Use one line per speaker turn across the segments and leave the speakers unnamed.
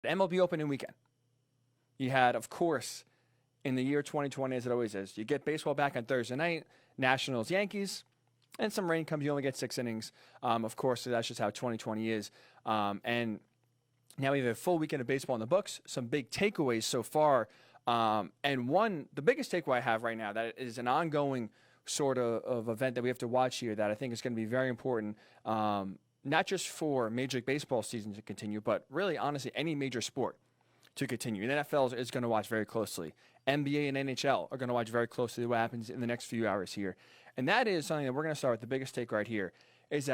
The MLB opening weekend. You had, of course, in the year 2020, as it always is, you get baseball back on Thursday night, Nationals, Yankees, and some rain comes. You only get 6 innings. Of course, so that's just how 2020 is. And now we have a full weekend of baseball in the books. Some big takeaways so far. The biggest takeaway I have right now that is an ongoing sort of event that we have to watch here that I think is going to be very important, not just for Major League Baseball season to continue, but really, honestly, any major sport to continue. The NFL is going to watch very closely. NBA and NHL are going to watch very closely what happens in the next few hours here. And that is something that we're going to start with. The biggest take right here is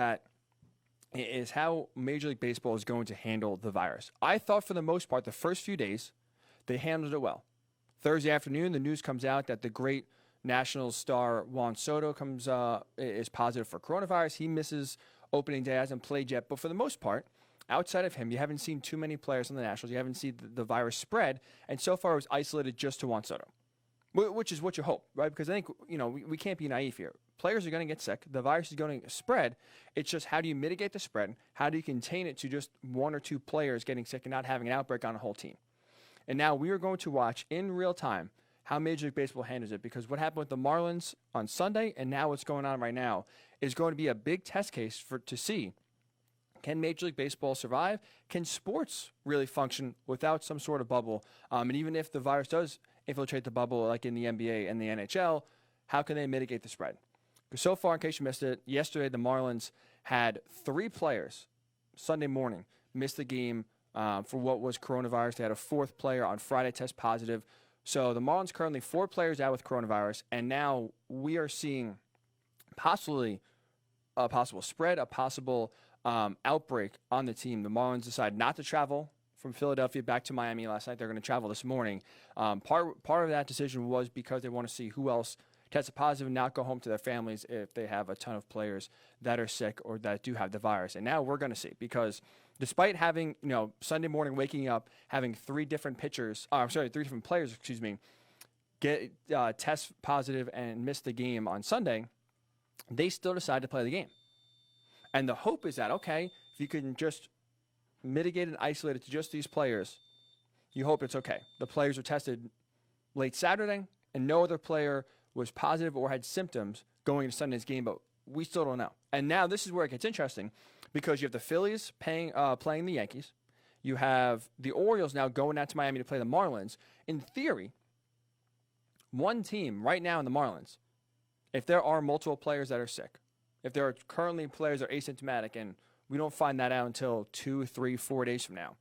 how Major League Baseball is going to handle the virus. I thought for the most part, the first few days, they handled it well. Thursday afternoon, the news comes out that the great Nationals star Juan Soto is positive for coronavirus. He misses opening day, hasn't played yet. But for the most part, outside of him, you haven't seen too many players on the Nationals. You haven't seen the virus spread. And so far, it was isolated just to Juan Soto, which is what you hope, right? Because I think, we can't be naive here. Players are going to get sick. The virus is going to spread. It's just how do you mitigate the spread? How do you contain it to just 1 or 2 players getting sick and not having an outbreak on a whole team? And now we are going to watch in real time how Major League Baseball handles it, because what happened with the Marlins on Sunday and now what's going on right now is going to be a big test case to see, can Major League Baseball survive? Can sports really function without some sort of bubble? And even if the virus does infiltrate the bubble like in the NBA and the NHL, how can they mitigate the spread? Because so far, in case you missed it, yesterday the Marlins had 3 players Sunday morning miss the game for what was coronavirus. They had a 4th player on Friday test positive. So the Marlins currently 4 players out with coronavirus, and now we are seeing possibly a possible spread, a possible outbreak on the team. The Marlins decide not to travel from Philadelphia back to Miami last night. They're going to travel this morning. Part of that decision was because they want to see who else tested positive and not go home to their families if they have a ton of players that are sick or that do have the virus. And now we're going to see, because despite having, Sunday morning waking up, having 3 different players, get test positive and miss the game on Sunday, they still decide to play the game. And the hope is that, okay, if you can just mitigate and isolate it to just these players, you hope it's okay. The players were tested late Saturday, and no other player was positive or had symptoms going into Sunday's game, but we still don't know. And now this is where it gets interesting, because you have the Phillies playing the Yankees. You have the Orioles now going out to Miami to play the Marlins. In theory, one team right now in the Marlins, if there are multiple players that are sick, if there are currently players that are asymptomatic, and we don't find that out until 2, 3, 4 days from now,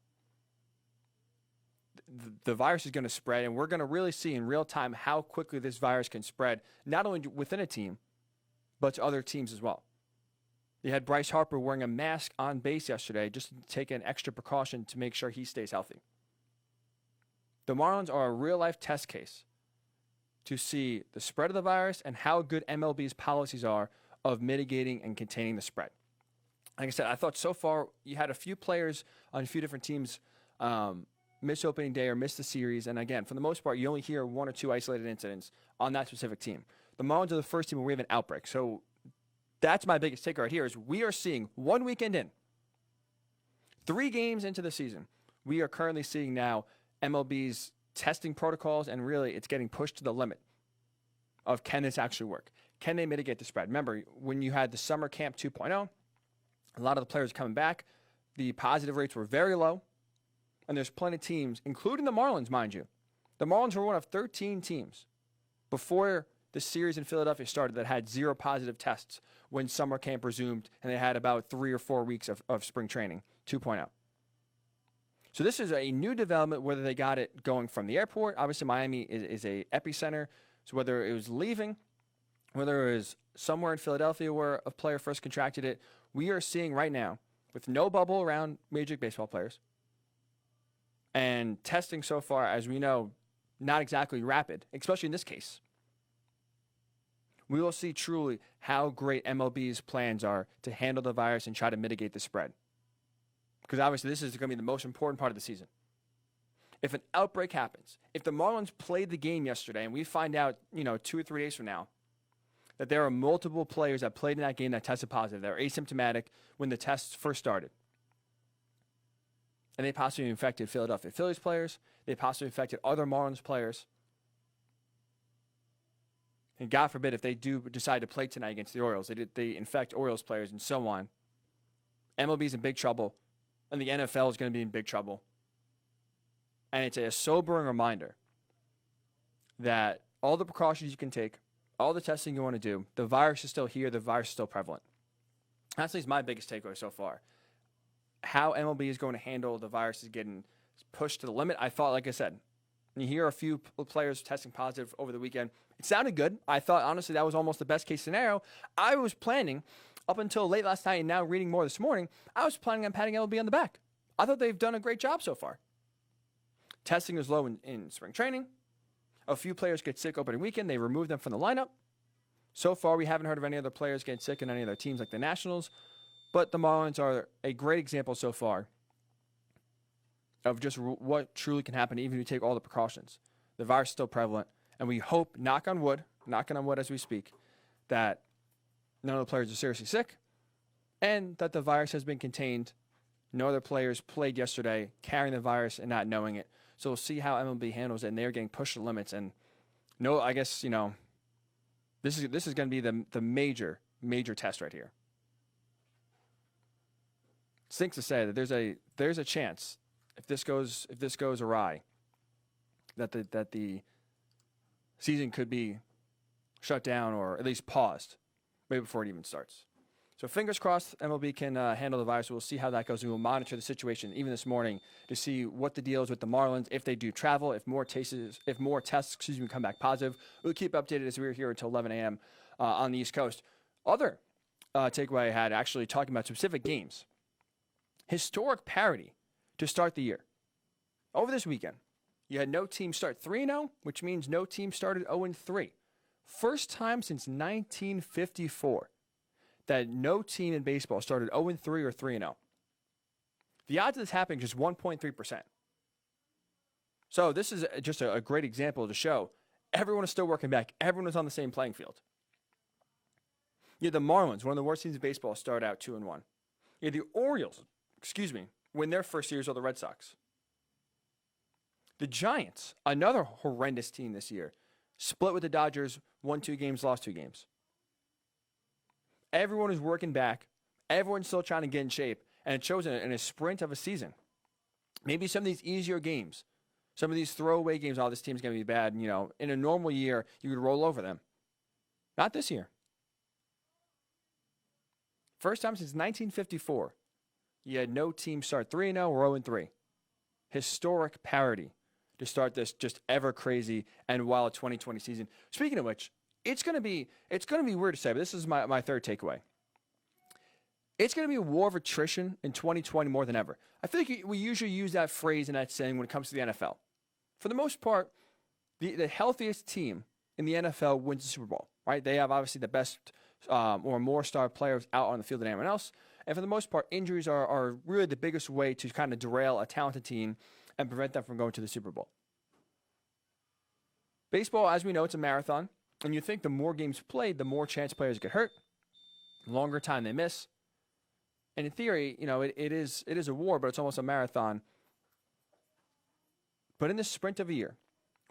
the virus is going to spread, and we're going to really see in real time how quickly this virus can spread, not only within a team, but to other teams as well. You had Bryce Harper wearing a mask on base yesterday just to take an extra precaution to make sure he stays healthy. The Marlins are a real-life test case to see the spread of the virus and how good MLB's policies are of mitigating and containing the spread. Like I said, I thought so far you had a few players on a few different teams miss opening day or miss the series. And again, for the most part, you only hear 1 or 2 isolated incidents on that specific team. The Marlins are the first team where we have an outbreak. So that's my biggest take right here is we are seeing 1 weekend in, 3 games into the season, we are currently seeing now MLB's testing protocols, and really it's getting pushed to the limit of can this actually work? Can they mitigate the spread? Remember, when you had the summer camp 2.0, a lot of the players coming back, the positive rates were very low, and there's plenty of teams, including the Marlins, mind you. The Marlins were one of 13 teams before the series in Philadelphia started that had 0 positive tests when summer camp resumed, and they had about 3 or 4 weeks of spring training 2.0. So this is a new development, whether they got it going from the airport. Obviously, Miami is a epicenter, so whether it was leaving, whether it was somewhere in Philadelphia where a player first contracted it, we are seeing right now, with no bubble around Major League Baseball players, and testing so far, as we know, not exactly rapid, especially in this case. We will see truly how great MLB's plans are to handle the virus and try to mitigate the spread. Because obviously this is going to be the most important part of the season. If an outbreak happens, if the Marlins played the game yesterday and we find out, 2 or 3 days from now, that there are multiple players that played in that game that tested positive, that are asymptomatic when the tests first started, and they possibly infected Philadelphia Phillies players. They possibly infected other Marlins players. And God forbid if they do decide to play tonight against the Orioles, they infect Orioles players and so on. MLB's in big trouble, and the NFL is going to be in big trouble. And it's a sobering reminder that all the precautions you can take, all the testing you want to do, the virus is still here, the virus is still prevalent. That's at least my biggest takeaway so far. How MLB is going to handle the virus is getting pushed to the limit. I thought, like I said, you hear a few players testing positive over the weekend. It sounded good. I thought, honestly, that was almost the best case scenario. I was planning, up until late last night and now reading more this morning, I was planning on patting MLB on the back. I thought they've done a great job so far. Testing is low in spring training. A few players get sick opening weekend. They remove them from the lineup. So far, we haven't heard of any other players getting sick in any other teams like the Nationals. But the Marlins are a great example so far of just what truly can happen even if you take all the precautions. The virus is still prevalent, and we hope, knocking on wood as we speak, that none of the players are seriously sick and that the virus has been contained. No other players played yesterday carrying the virus and not knowing it. So we'll see how MLB handles it, and they're getting pushed to the limits. And no, I guess, this is going to be the major test right here. It stinks to say that there's a chance if this goes awry that the season could be shut down or at least paused maybe before it even starts. So fingers crossed MLB can handle the virus. We'll see how that goes. We will monitor the situation even this morning to see what the deal is with the Marlins, if they do travel, if more tests come back positive. We'll keep updated as we're here until 11 a.m. On the East Coast. Other takeaway I had actually talking about specific games. Historic parity to start the year. Over this weekend, you had no team start 3-0, which means no team started 0-3. First time since 1954 that no team in baseball started 0-3 or 3-0. The odds of this happening is just 1.3%. So this is just a great example to show everyone is still working back. Everyone is on the same playing field. You had the Marlins, one of the worst teams in baseball, start out 2-1. You had the Orioles, win their first series of the Red Sox. The Giants, another horrendous team this year, split with the Dodgers, won 2 games, lost 2 games. Everyone is working back. Everyone's still trying to get in shape, and it shows in a sprint of a season. Maybe some of these easier games, some of these throwaway games, this team's going to be bad. In a normal year, you would roll over them. Not this year. First time since 1954, you had no team start 3-0 or 0-3. Historic parity to start this just ever crazy and wild 2020 season. Speaking of which, it's gonna be weird to say, but this is my third takeaway. It's gonna be a war of attrition in 2020 more than ever. I feel like we usually use that phrase and that saying when it comes to the NFL. For the most part, the healthiest team in the NFL wins the Super Bowl, right? They have obviously the best or more star players out on the field than anyone else. And for the most part, injuries are really the biggest way to kind of derail a talented team and prevent them from going to the Super Bowl. Baseball, as we know, it's a marathon. And you think the more games played, the more chance players get hurt, the longer time they miss. And in theory, it is a war, but it's almost a marathon. But in the sprint of a year,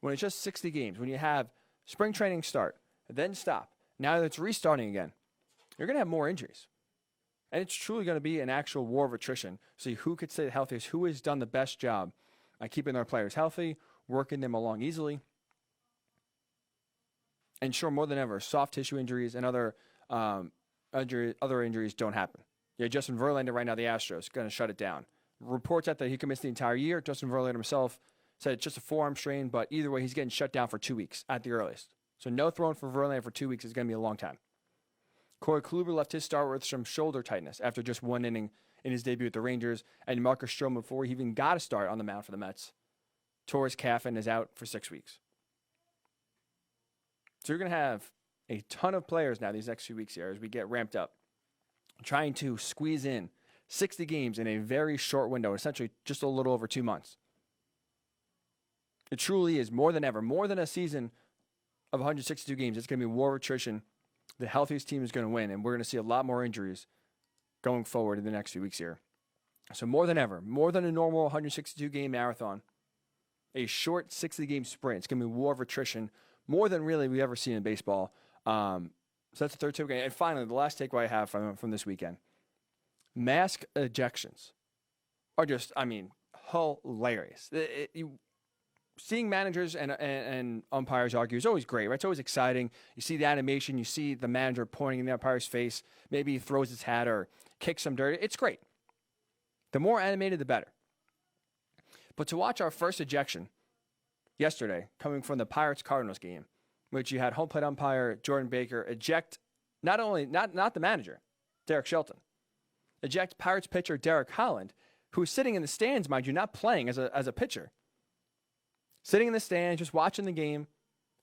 when it's just 60 games, when you have spring training start, then stop, now that it's restarting again, you're going to have more injuries. And it's truly going to be an actual war of attrition. See who could stay the healthiest, who has done the best job at keeping their players healthy, working them along easily. And sure, more than ever, soft tissue injuries and other injuries don't happen. Yeah, Justin Verlander right now, the Astros, going to shut it down. Reports out that he could miss the entire year. Justin Verlander himself said it's just a forearm strain, but either way, he's getting shut down for 2 weeks at the earliest. So no throwing for Verlander for 2 weeks is going to be a long time. Corey Kluber left his start with some shoulder tightness after just 1 inning in his debut with the Rangers, and Marcus Stroman, before he even got a start on the mound for the Mets, tore his calf and is out for 6 weeks. So you're going to have a ton of players now these next few weeks here as we get ramped up, trying to squeeze in 60 games in a very short window, essentially just a little over 2 months. It truly is more than ever, more than a season of 162 games. It's going to be war of attrition. The healthiest team is going to win, and we're going to see a lot more injuries going forward in the next few weeks here. So more than ever, more than a normal 162-game marathon, a short 60-game sprint. It's going to be war of attrition, more than really we've ever seen in baseball. So that's the third takeaway. And finally, the last takeaway I have from this weekend. Mask ejections are just, hilarious. Seeing managers and umpires argue is always great, right? It's always exciting. You see the animation. You see the manager pointing in the umpire's face. Maybe he throws his hat or kicks some dirt. It's great. The more animated, the better. But to watch our first ejection yesterday coming from the Pirates-Cardinals game, which you had home plate umpire Jordan Baker eject not the manager, Derek Shelton, eject Pirates pitcher Derek Holland, who's sitting in the stands, mind you, not playing as a pitcher. Sitting in the stands, just watching the game.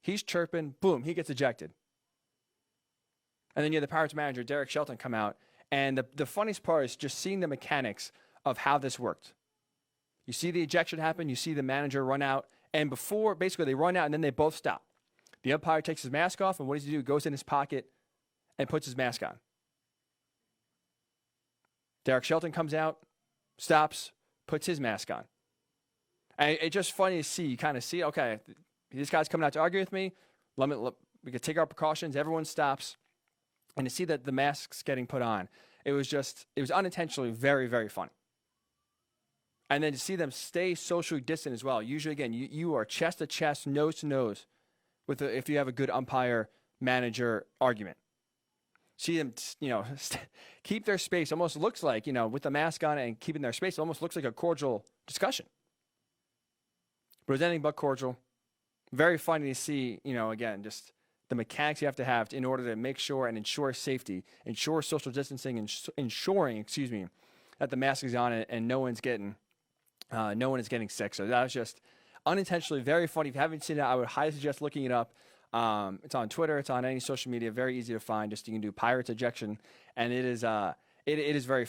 He's chirping. Boom, he gets ejected. And then you have the Pirates manager, Derek Shelton, come out. And the funniest part is just seeing the mechanics of how this worked. You see the ejection happen. You see the manager run out. And before, basically, they run out, and then they both stop. The umpire takes his mask off, and what does he do? He goes in his pocket and puts his mask on. Derek Shelton comes out, stops, puts his mask on. And it's just funny to see. You kind of see, okay, this guy's coming out to argue with me. We can take our precautions. Everyone stops. And to see that the mask's getting put on, it was unintentionally very, very funny. And then to see them stay socially distant as well. Usually, again, you are chest to chest, nose to nose, if you have a good umpire-manager argument. See them, keep their space. Almost looks like, with the mask on and keeping their space, it almost looks like a cordial discussion. But it was anything but cordial. Very funny to see, again, just the mechanics you have to in order to make sure and ensure safety, ensure social distancing, and ensuring, that the mask is on and no one is getting sick. So that was just unintentionally very funny. If you haven't seen it, I would highly suggest looking it up. It's on Twitter. It's on any social media. Very easy to find. Just you can do Pirates ejection, and it is very funny.